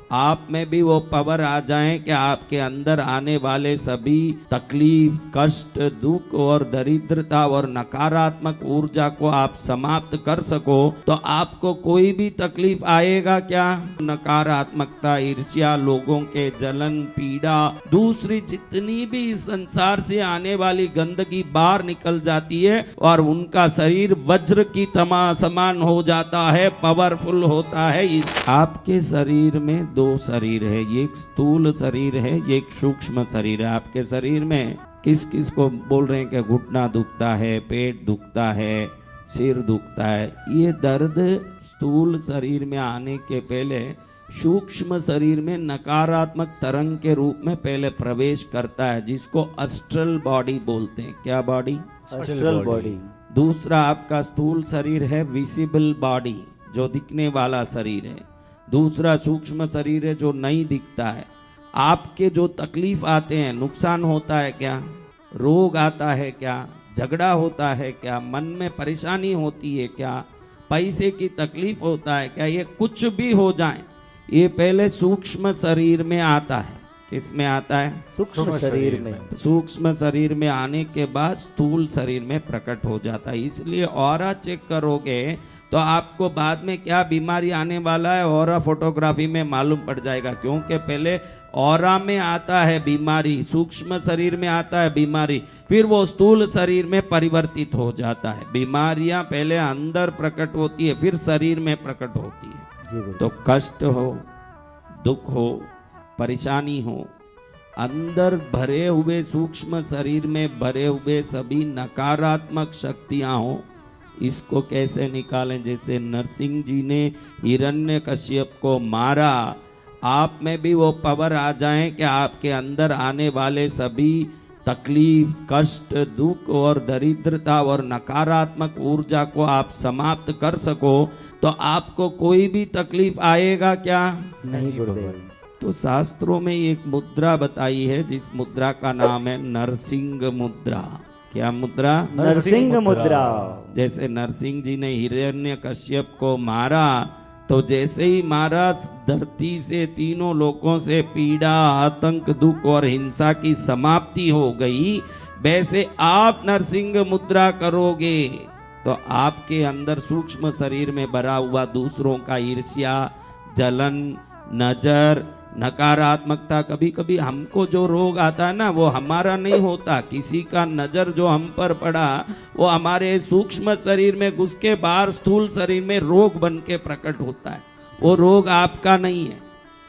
आप में भी वो पावर आ जाए कि आपके अंदर आने वाले सभी तकलीफ, कष्ट, दुख और दरिद्रता और नकारात्मक ऊर्जा को आप समाप्त कर सको, तो आपको कोई भी तकलीफ आएगा क्या? नकारात्मकता, ईर्ष्या, लोगों के जलन, पीड़ा, दूसरी जितनी भी इस संसार से आने वाली गंदगी बाहर निकल जाती है और उनका शरीर वज्र की समान हो जाता है, पावरफुल होता है। आपके शरीर में दो शरीर है, एक स्थूल शरीर है, एक सूक्ष्म शरीर है। आपके शरीर में किस किस को बोल रहे हैं कि घुटना दुखता है, पेट दुखता है, सिर दुखता है। ये दर्द स्थूल शरीर में आने के पहले सूक्ष्म शरीर में नकारात्मक तरंग के रूप में पहले प्रवेश करता है, जिसको अस्ट्रल बॉडी बोलते हैं। क्या बॉडी? Astral body. दूसरा आपका स्थूल शरीर है विजिबल बॉडी, जो दिखने वाला शरीर है। दूसरा सूक्ष्म शरीर है जो नहीं दिखता है। आपके जो तकलीफ आते हैं, नुकसान होता है क्या? रोग आता है क्या? झगड़ा होता है क्या? मन में परेशानी होती है क्या? पैसे की तकलीफ होता है क्या? ये कुछ भी हो जाए, ये पहले सूक्ष्म शरीर में आता है। किस में आता है? सूक्ष्म शरीर में। सूक्ष्म शरीर में आने के बाद स्थूल शरीर में प्रकट हो जाता है। इसलिए ऑरा चेक करोगे तो आपको बाद में क्या बीमारी आने वाला है ऑरा फोटोग्राफी में मालूम पड़ जाएगा, क्योंकि पहले ऑरा में आता है बीमारी, सूक्ष्म शरीर में आता है बीमारी, फिर वो स्थूल शरीर में परिवर्तित हो जाता है। बीमारियां पहले अंदर प्रकट होती है, फिर शरीर में प्रकट होती है। तो कष्ट हो, दुख हो, परेशानी हो, अंदर भरे हुए सूक्ष्म शरीर में भरे हुए सभी नकारात्मक शक्तियां हो, इसको कैसे निकालें? जैसे नरसिंह जी ने हिरण्यकश्यप को मारा, आप में भी वो पावर आ जाए कि आपके अंदर आने वाले सभी तकलीफ, कष्ट, दुख और दरिद्रता और नकारात्मक ऊर्जा को आप समाप्त कर सको, तो आपको कोई भी तकलीफ आएगा क्या? नहीं गुरुदेव। तो शास्त्रों में एक मुद्रा बताई है, जिस मुद्रा का नाम है नरसिंह मुद्रा। क्या मुद्रा? नरसिंह मुद्रा। जैसे नरसिंह जी ने हिरण्यकश्यप को मारा, तो जैसे ही मारा, धरती से, तीनों लोकों से पीड़ा, आतंक, दुख और हिंसा की समाप्ति हो गई। वैसे आप नरसिंह मुद्रा करोगे तो आपके अंदर सूक्ष्म शरीर में भरा हुआ दूसरों का ईर्ष्या, जलन, नजर, नकारात्मकता, कभी कभी हमको जो रोग आता है ना, वो हमारा नहीं होता, किसी का नजर जो हम पर पड़ा वो हमारे सूक्ष्म शरीर में घुस के बाहर स्थूल शरीर में रोग बन के प्रकट होता है। वो रोग आपका नहीं है,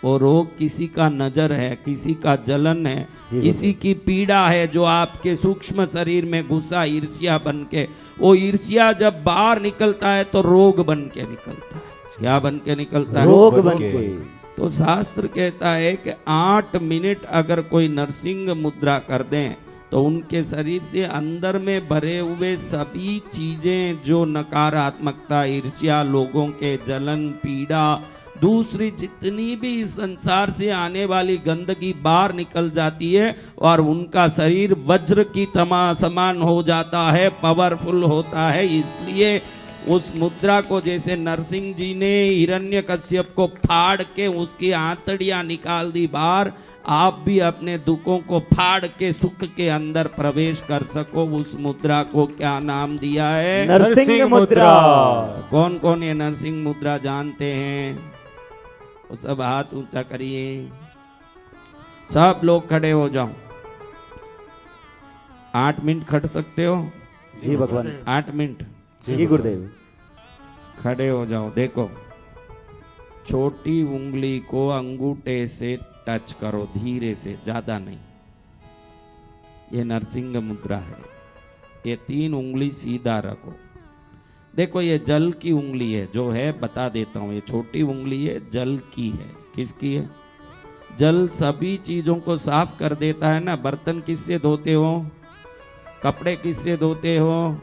वो रोग किसी का नजर है, किसी का जलन है, किसी की पीड़ा है जो आपके सूक्ष्म शरीर में घुसा ईर्ष्या बन के। वो ईर्ष्या जब बाहर निकलता है तो रोग बन के निकलता है। क्या बन के निकलता है? रोग बन के। तो शास्त्र कहता है कि 8 मिनट अगर कोई नरसिंह मुद्रा कर दें तो उनके शरीर से अंदर में भरे हुए सभी चीजें, जो नकारात्मकता, ईर्ष्या, लोगों के जलन, पीड़ा, दूसरी जितनी भी इस संसार से आने वाली गंदगी बाहर निकल जाती है और उनका शरीर वज्र की समान हो जाता है, पावरफुल होता है। इसलिए उस मुद्रा को, जैसे नरसिंह जी ने हिरण्यकश्यप को फाड़ के उसकी आंतड़ियां निकाल दी बाहर, आप भी अपने दुखों को फाड़ के सुख के अंदर प्रवेश कर सको। उस मुद्रा को क्या नाम दिया है? नरसिंह मुद्रा। कौन कौन ये नरसिंह मुद्रा जानते हैं? वो सब हाथ ऊंचा करिए, सब लोग खड़े हो जाओ। 8 मिनट खड़ सकते हो? जी भगवान। 8 मिनट। जी गुरुदेव। खड़े हो जाओ। देखो, छोटी उंगली को अंगूठे से टच करो, धीरे से, ज्यादा नहीं। ये नरसिंह मुद्रा है। ये 3 उंगली सीधा रखो। देखो, ये जल की उंगली है, जो है बता देता हूं, ये छोटी उंगली है, जल की है। किसकी है? जल सभी चीजों को साफ कर देता है ना। बर्तन किससे धोते हो? कपड़े किससे धोते हो?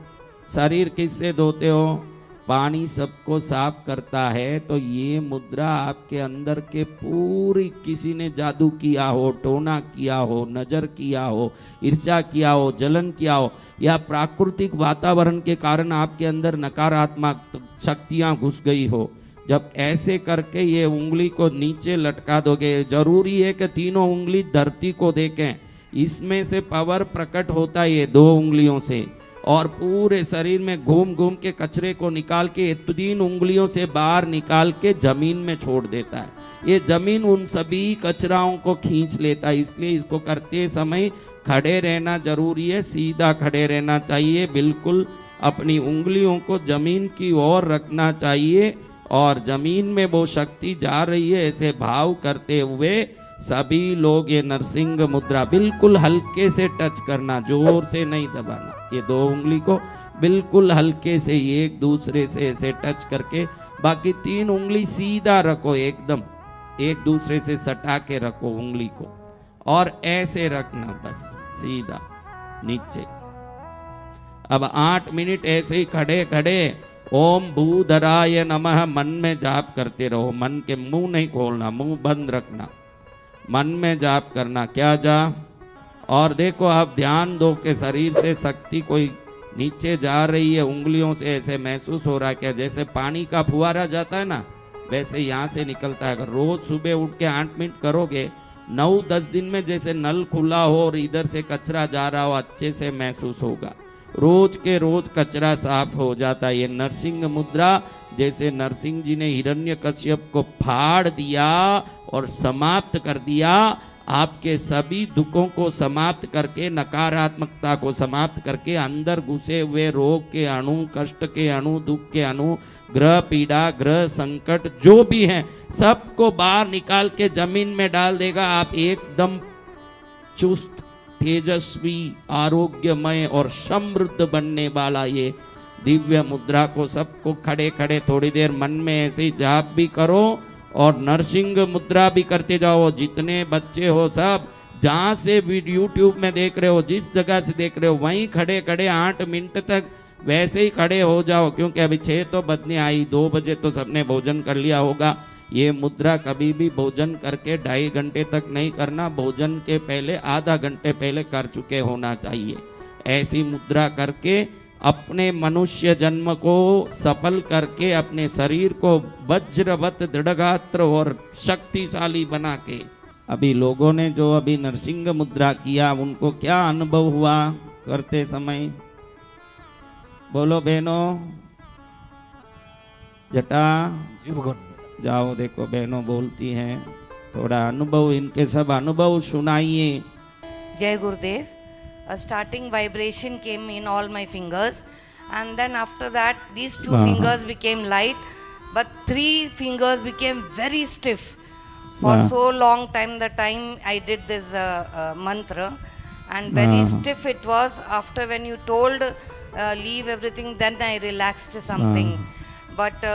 शरीर किससे धोते हो? पानी सबको साफ करता है। तो ये मुद्रा आपके अंदर के पूरी, किसी ने जादू किया हो, टोना किया हो, नजर किया हो, ईर्ष्या किया हो, जलन किया हो, या प्राकृतिक वातावरण के कारण आपके अंदर नकारात्मक शक्तियां घुस गई हो, जब ऐसे करके ये उंगली को नीचे लटका दोगे, जरूरी है कि तीनों उंगली धरती को देखें, इसमें से पावर प्रकट होता है ये 2 उंगलियों से, और पूरे शरीर में घूम घूम के कचरे को निकाल के 3 उंगलियों से बाहर निकाल के जमीन में छोड़ देता है। ये जमीन उन सभी कचराओं को खींच लेता है, इसलिए इसको करते समय खड़े रहना जरूरी है, सीधा खड़े रहना चाहिए, बिल्कुल अपनी उंगलियों को जमीन की ओर रखना चाहिए, और जमीन में वो शक्ति जा रही है ऐसे भाव करते हुए सभी लोग ये नरसिंह मुद्रा बिल्कुल हल्के से टच करना, जोर से नहीं दबाना, ये 2 उंगली को बिल्कुल हल्के से एक दूसरे से ऐसे टच करके, बाकी 3 उंगली सीधा रखो, एकदम एक दूसरे से सटा के रखो उंगली को, और ऐसे रखना बस सीधा नीचे। अब 8 मिनट ऐसे ही खड़े खड़े ओम भूधराय नमः मन में जाप करते रहो, मन के मुंह नहीं खोलना, मुंह बंद रखना, मन में जाप करना। क्या जा, और देखो आप ध्यान दो कि शरीर से शक्ति कोई नीचे जा रही है, उंगलियों से ऐसे महसूस हो रहा है क्या, जैसे पानी का फुहारा जाता है ना, वैसे यहाँ से निकलता है। अगर रोज सुबह उठ के 8 मिनट करोगे, 9-10 दिन में जैसे नल खुला हो और इधर से कचरा जा रहा हो, अच्छे से महसूस होगा। रोज के रोज कचरा साफ हो जाता है। ये नरसिंह मुद्रा, जैसे नरसिंह जी ने हिरण्यकश्यप को फाड़ दिया और समाप्त कर दिया, आपके सभी दुखों को समाप्त करके, नकारात्मकता को समाप्त करके, अंदर घुसे हुए रोग के अणु, कष्ट के अणु, दुख के अणु, ग्रह पीड़ा, ग्रह संकट जो भी हैं, सबको बाहर निकाल के जमीन में डाल देगा। आप एकदम चुस्त, तेजस्वी, आरोग्यमय और समृद्ध बनने वाला ये दिव्य मुद्रा को सबको खड़े खड़े थोड़ी देर मन में ऐसे जाप भी करो और नरसिंह मुद्रा भी करते जाओ। जितने बच्चे हो सब, जहाँ से भी यूट्यूब में देख रहे हो, जिस जगह से देख रहे हो, वहीं खड़े खड़े 8 मिनट तक वैसे ही खड़े हो जाओ, क्योंकि अभी 6 तो बजने आई, 2 बजे तो सबने भोजन कर लिया होगा। ये मुद्रा कभी भी भोजन करके 2.5 घंटे तक नहीं करना, भोजन के पहले आधा घंटे पहले कर चुके होना चाहिए। ऐसी मुद्रा करके अपने मनुष्य जन्म को सफल करके, अपने शरीर को वज्रवत दृढ़गात्र और शक्तिशाली बना के, अभी लोगों ने जो अभी नरसिंह मुद्रा किया, उनको क्या अनुभव हुआ करते समय? बोलो बहनों, जटा जाओ, देखो बहनों बोलती हैं, थोड़ा अनुभव, इनके सब अनुभव सुनाइए। Jai Gurudev. A starting vibration came in all my fingers, and then after that these 2 fingers became light, but 3 fingers became very stiff. For so long time, the time I did this mantra, and very stiff it was. After when you told leave everything, then I relaxed something, but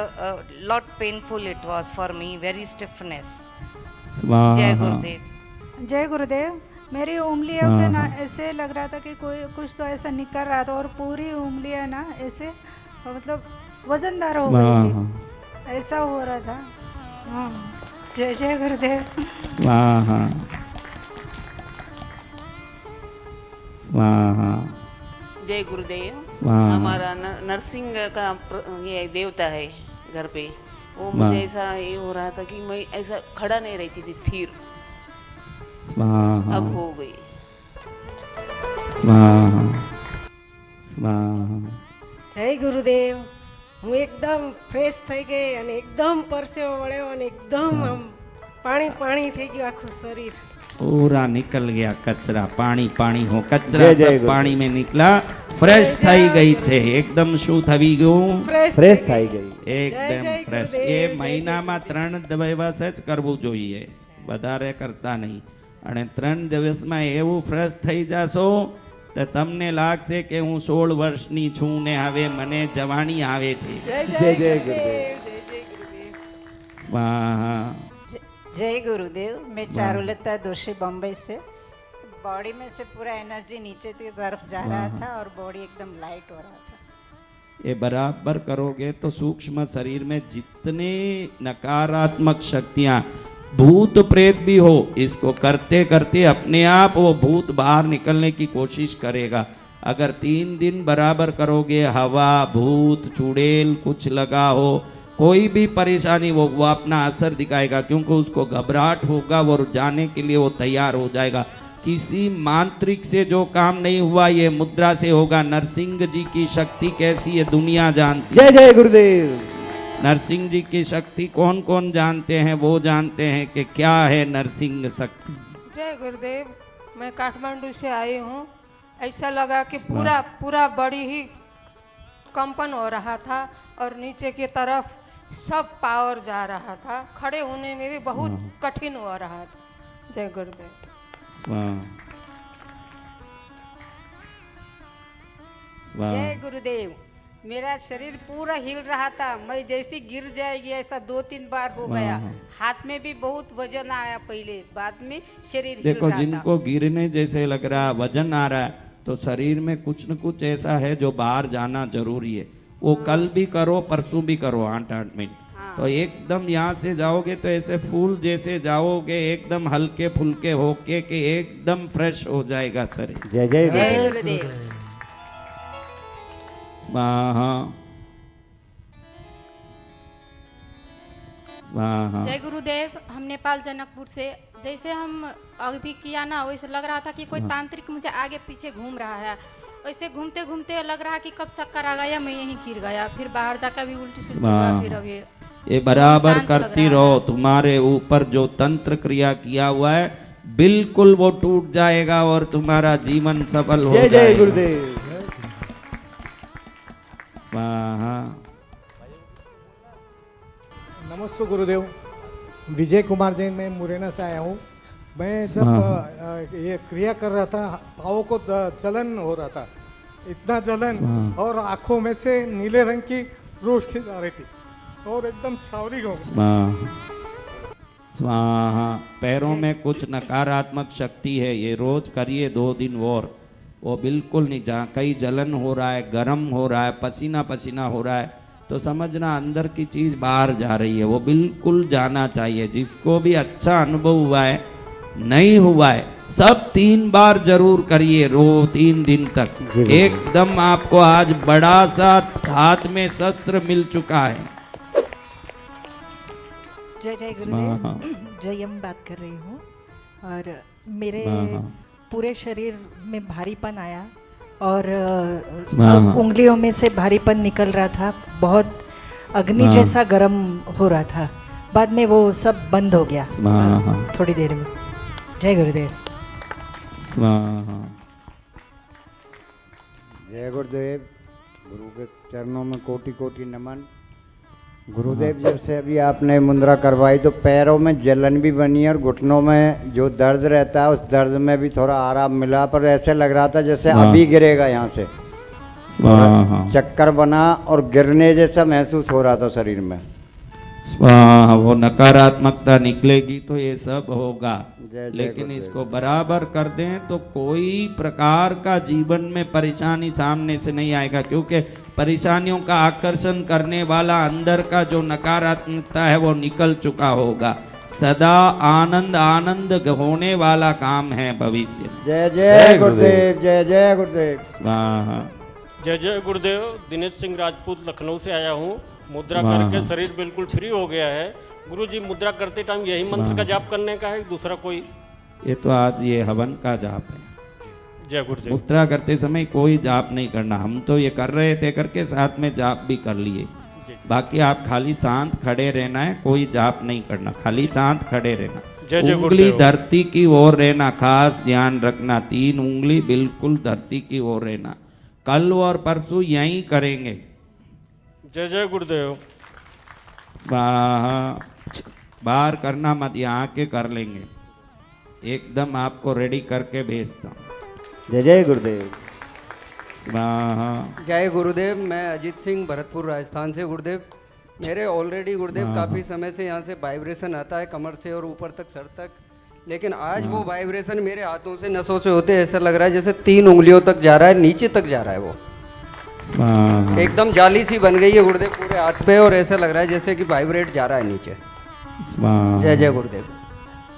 lot painful it was for me, very stiffness. Jai Gurudev. जय गुरुदेव। मेरी उंगलियों के ना ऐसे लग रहा था कि कोई कुछ तो ऐसा निकल रहा था, और पूरी उंगलियां ना ऐसे मतलब वजनदार हो गई थी, ऐसा हो रहा था। जय जय गुरुदेव। स्वाहा स्वाहा। जय गुरुदेव। स्वाहा। हमारा नरसिंह का ये देवता है घर पे, वो मुझे ऐसा ये हो रहा था कि मैं ऐसा खड़ा नहीं रहती थी, स्थिर, स्वाहा, अब हो गई। स्वाहा स्वाहा। જય ગુરુદેવ। હું એકદમ ફ્રેશ થઈ ગઈ અને એકદમ પરસેવો વળ્યો અને એકદમ આમ પાણી પાણી થઈ ગયું આખું શરીર। पूरा निकल गया कचरा, पानी पानी हो, कचरा जय जय सब गुरु। पानी में निकला, फ्रेश થઈ ગઈ છે, एकदम શું થઈ ગયું? ફ્રેશ થઈ ગઈ। એકદમ જય ફ્રેશ। ગુરુદેવ, એ જય મહિનામાં 3 દિવસ જ કરવું જોઈએ, વધારે કરતા નહીં, અને 3 દિવસમાં એવું ફ્રેશ થઈ જાશો તો તમને લાગશે કે હું 16 વર્ષની છું ને હવે મને જવાણી આવે છે। જય જય ગુરુદેવ। સ્વાહા। जय गुरुदेव। मैं चारुलता दोषी बम्बई से। बॉडी में से पूरा एनर्जी नीचे की तरफ जा रहा था और बॉडी एकदम लाइट हो रहा था। ये बराबर करोगे तो सूक्ष्म शरीर में जितने नकारात्मक शक्तियां, भूत प्रेत भी हो, इसको करते करते अपने आप वो भूत बाहर निकलने की कोशिश करेगा। अगर 3 दिन बराबर करोगे, हवा, भूत, चुड़ैल कुछ लगा हो, कोई भी परेशानी वो अपना असर दिखाएगा, क्योंकि उसको घबराहट होगा, वो जाने के लिए वो तैयार हो जाएगा। किसी मांत्रिक से जो काम नहीं हुआ ये मुद्रा से होगा। नरसिंह जी की शक्ति कैसी है दुनिया जानती है। जय जय गुरुदेव। नरसिंह जी की शक्ति कौन कौन जानते हैं? वो जानते हैं कि क्या है नरसिंह शक्ति। जय गुरुदेव। मैं काठमांडू से आई हूँ। ऐसा लगा कि पूरा पूरा बड़ी ही कंपन हो रहा था और नीचे की तरफ सब पावर जा रहा था। खड़े होने में भी बहुत कठिन हो रहा था। जय गुरुदेव। जय गुरुदेव। मेरा शरीर पूरा हिल रहा था, मैं जैसी गिर जाएगी ऐसा 2-3 बार हो गया। हाथ में भी बहुत वजन आया पहले, बाद में शरीर हिल देखो रहा जिनको गिरने जैसे लग रहा है, वजन आ रहा है, तो शरीर में कुछ न कुछ ऐसा है जो बाहर जाना जरूरी है। वो कल भी करो परसों भी करो 8-8 मिनट। तो एकदम यहाँ से जाओगे तो ऐसे फूल जैसे जाओगे, एकदम हल्के फुल्के होके कि एकदम फ्रेश हो जाएगा शरीर। जय जय जय गुरुदेव। गुरुदेव। स्वाहा स्वाहा। जय गुरुदेव। हम नेपाल जनकपुर से, जैसे हम अभी किया ना वैसे लग रहा था कि कोई तांत्रिक मुझे आगे पीछे घूम रहा है। वैसे घूमते घूमते लग रहा कि कब चक्कर आ गया, मैं यहीं गिर गया, फिर बाहर जाकर भी उल्टी सीधी हुआ, फिर अभी ये बराबर शांत लग करती रहा रहो। तुम्हारे ऊपर जो तंत्र क्रिया किया हुआ है बिल्कुल वो टूट जाएगा और तुम्हारा जीवन सफल हो जय जाएगा। जय गुरुदेव। स्वाहा। नमस्ते गुरुदेव। विजय कुमार जैन, मैं मुरैना से आया हूँ। मैं जब ये क्रिया कर रहा था, पाँव को जलन हो रहा था, इतना जलन, और आंखों में से नीले रंग की रोशनी आ रही थी और एकदम सावरी हो। स्वाहा। पैरों में कुछ नकारात्मक शक्ति है, ये रोज करिए 2 दिन और वो बिल्कुल नहीं। जहाँ कहीं जलन हो रहा है, गर्म हो रहा है, पसीना पसीना हो रहा है, तो समझना अंदर की चीज बाहर जा रही है, वो बिल्कुल जाना चाहिए। जिसको भी अच्छा अनुभव हुआ है, नहीं हुआ है, सब 3 बार जरूर करिए 3 दिन तक। एकदम आपको आज बड़ा सा हाथ में शस्त्र मिल चुका है। जय जय गुरुदेव। जयम बात कर रही हूँ, और मेरे पूरे शरीर में भारीपन आया और उंगलियों में से भारीपन निकल रहा था, बहुत अग्नि जैसा गर्म हो रहा था। बाद में वो सब बंद हो गया थोड़ी देर में। जय गुरुदेव। स्वाहा। जय गुरुदेव। गुरु के चरणों में कोटि कोटि नमन। गुरुदेव, जब से अभी आपने मुद्रा करवाई तो पैरों में जलन भी बनी और घुटनों में जो दर्द रहता है उस दर्द में भी थोड़ा आराम मिला, पर ऐसे लग रहा था जैसे अभी गिरेगा यहाँ से। चक्कर बना और गिरने जैसा महसूस हो रहा था शरीर में। स्वाहा। वो नकारात्मकता निकलेगी तो ये सब होगा, लेकिन इसको बराबर कर दें तो कोई प्रकार का जीवन में परेशानी सामने से नहीं आएगा, क्योंकि परेशानियों का आकर्षण करने वाला अंदर का जो नकारात्मकता है वो निकल चुका होगा। सदा आनंद आनंद होने वाला काम है भविष्य। जय जय गुरुदेव। जय जय गुरुदेव। स्वाहा। जय जय गुरुदेव। दिनेश सिंह राजपूत लखनऊ से आया हूँ। मुद्रा करके शरीर बिल्कुल फ्री हो गया है। गुरुजी, मुद्रा करते टाइम यही मंत्र का जाप करने का है, दूसरा कोई? ये तो आज ये हवन का जाप है। जय गुरुदेव। मुद्रा करते समय कोई जाप नहीं करना। हम तो ये कर रहे थे करके साथ में जाप भी कर लिए। बाकी आप खाली शांत खड़े रहना है, कोई जाप नहीं करना, खाली शांत खड़े रहना। जय जय उंगली धरती की ओर रहना, खास ध्यान रखना। 3 उंगली बिल्कुल धरती की ओर रहना। कल और परसों यहीं करेंगे। जय जय गुरुदेव। स्वाहा। बाहर करना मत, यहाँ के कर लेंगे। एकदम आपको रेडी करके भेजता हूँ। जय जय गुरुदेव। स्वाहा। जय गुरुदेव। मैं अजीत सिंह भरतपुर राजस्थान से। गुरुदेव, मेरे ऑलरेडी गुरुदेव काफ़ी समय से यहाँ से वाइब्रेशन आता है कमर से और ऊपर तक सर तक, लेकिन आज वो वाइब्रेशन मेरे हाथों से नसों से होते ऐसा लग रहा है जैसे 3 उंगलियों तक जा रहा है, नीचे तक जा रहा है। वो एकदम जाली सी बन गई है गुरुदेव पूरे हाथ पे, और ऐसा लग रहा है जैसे कि वाइब्रेट जा रहा है नीचे। जय जय गुरुदेव।